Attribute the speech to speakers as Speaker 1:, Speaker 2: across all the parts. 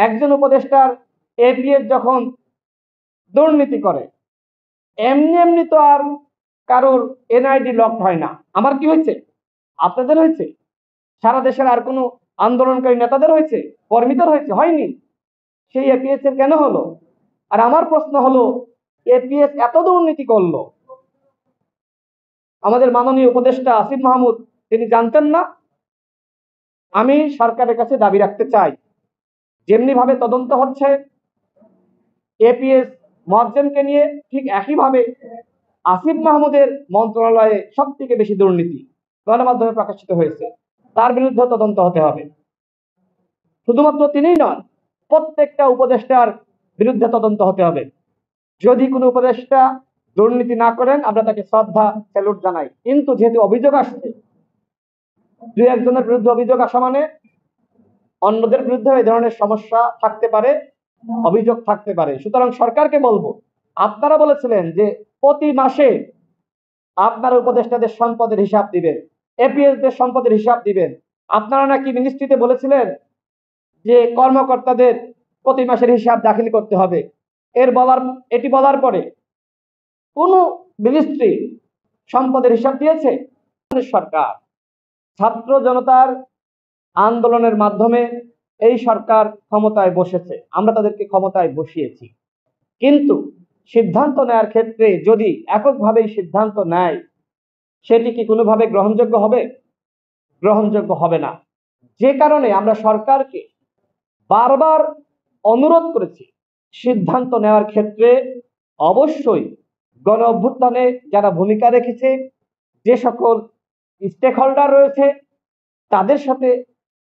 Speaker 1: একজন উপদেষ্টার এপিএস যখন দুর্নীতি করে, এমনি এমনি তো আর কারোর এনআইডি লক হয় না। আমার কি হয়েছে? আপনাদের হয়েছে? সারা দেশের আর কোনো আন্দোলনকারী নেতাদের হয়েছে? কর্মীদের হয়েছে? হয়নি। সেই এপিএস এর কেন হলো? আর আমার প্রশ্ন হলো, এপিএস এত দুর্নীতি করলো, আমাদের মাননীয় উপদেষ্টা আসিফ মাহমুদ তিনি জানতেন না? আমি সরকারের কাছে দাবি রাখতে চাই, যেমনি ভাবে তদন্ত হচ্ছে এপিএস মোয়াজ্জেমকে নিয়ে, ঠিক একইভাবে আসিফ মাহমুদের মন্ত্রণালয়ে সব থেকে বেশি দুর্নীতি গণমাধ্যমে প্রকাশিত হয়েছে, তার বিরুদ্ধে তদন্ত হতে হবে। শুধুমাত্র তিনিই নন, প্রত্যেকটা উপদেষ্টার বিরুদ্ধে তদন্ত হতে হবে। যদি কোনো উপদেষ্টা দুর্নীতি না করেন, আমরা তাকে শ্রদ্ধা স্যালুট জানাই। কিন্তু যেহেতু অভিযোগ আসছে, দুই একজনের বিরুদ্ধে অভিযোগ আসা মানে অন্যদের বিরুদ্ধে এই ধরনের সমস্যা থাকতে পারে, অভিযোগ থাকতে পারে। সুতরাং সরকারকে বলবো, আপনারা বলেছিলেন যে প্রতি মাসে আপনারা উপদেষ্টাদের সম্পদের হিসাব দিবেন, এপিএস দের সম্পদের হিসাব দিবেন। আপনারা নাকি মিনিস্ট্রিতে বলেছিলেন যে কর্মকর্তাদের প্রতি মাসের হিসাব দাখিল করতে হবে। এটি বলার পরে কোন মিনিস্ট্রি সম্পদের হিসাব দিয়েছে? সরকার ছাত্র জনতার আন্দোলনের মাধ্যমে এই সরকার ক্ষমতায় বসেছে, আমরা তাদেরকে ক্ষমতায় বসিয়েছি। কিন্তু সিদ্ধান্ত নেওয়ার ক্ষেত্রে যদি এককভাবেই সিদ্ধান্ত নেয়, সেটি কি কোনোভাবে গ্রহণযোগ্য হবে? গ্রহণযোগ্য হবে না। যে কারণে আমরা সরকারকে বারবার অনুরোধ করেছি, সিদ্ধান্ত নেওয়ার ক্ষেত্রে অবশ্যই গণ অভ্যুত্থানে যারা ভূমিকা রেখেছে, যে সকল স্টেক হোল্ডার রয়েছে, তাদের সাথে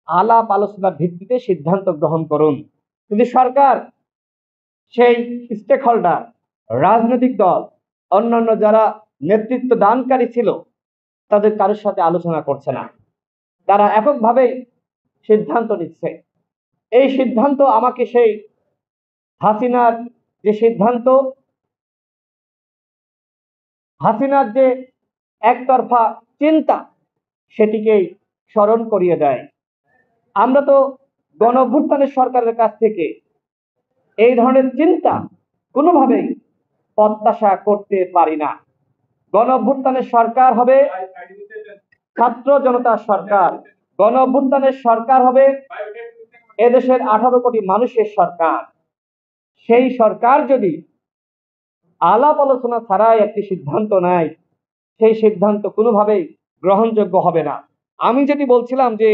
Speaker 1: আলাপ আলোচনার ভিত্তিতে সিদ্ধান্ত গ্রহণ করুন। কিন্তু সরকার সেই স্টেক হোল্ডার, রাজনৈতিক দল, অন্যান্য যারা নেতৃত্ব দানকারী ছিল, তাদের কারোর সাথে আলোচনা করছে না। তারা এককভাবেই সিদ্ধান্ত নিচ্ছে। এই সিদ্ধান্ত আমাকে সেই হাসিনার যে সিদ্ধান্ত, হাসিনার যে একতরফা চিন্তা, সেটিকেই স্মরণ করিয়ে দেয়। আমরা তো গণ অভ্যুত্থানের সরকারের কাছ থেকে এই ধরনের চিন্তা কোনোভাবেই প্রত্যাশা করতে পারি না। গণ অভ্যুত্থানের সরকার হবে ছাত্র জনতার সরকার, গণ অভ্যুত্থানের সরকার হবে এদেশের 18 কোটি মানুষের সরকার। সেই সরকার যদি আলাপ আলোচনা ছাড়াই একটি সিদ্ধান্ত নেয়, সেই সিদ্ধান্ত কোনোভাবেই গ্রহণযোগ্য হবে না। আমি যেটি বলছিলাম যে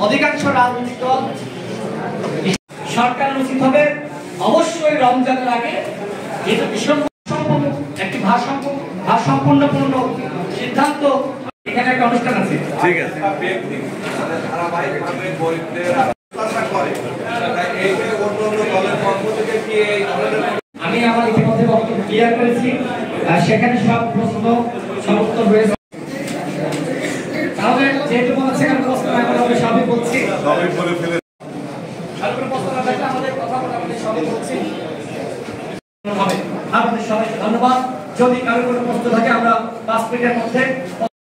Speaker 1: অধিকাংশ রাজনৈতিক দল সরকার উচিত হবে অবশ্যই রমজানের আগে একটি ভারসাম্যপূর্ণ সিদ্ধান্ত। এখানে একটা অনুষ্ঠান আছে, ঠিক আছে, আমি আমার ইতিমধ্যে বক্তব্য ক্লিয়ার করেছি, সেখানে সব প্রশ্ন সমর্থন রয়েছে। তাহলে যেহেতু বলছে প্রশ্ন এখন আমরা সবই বলছি, প্রশ্ন না থাকলে আমাদের কথা বলে আমাদের সবই বলছি। আপনাদের সবাইকে ধন্যবাদ। যদি কারো কোনো প্রশ্ন থাকে আমরা 5 মিনিটের মধ্যে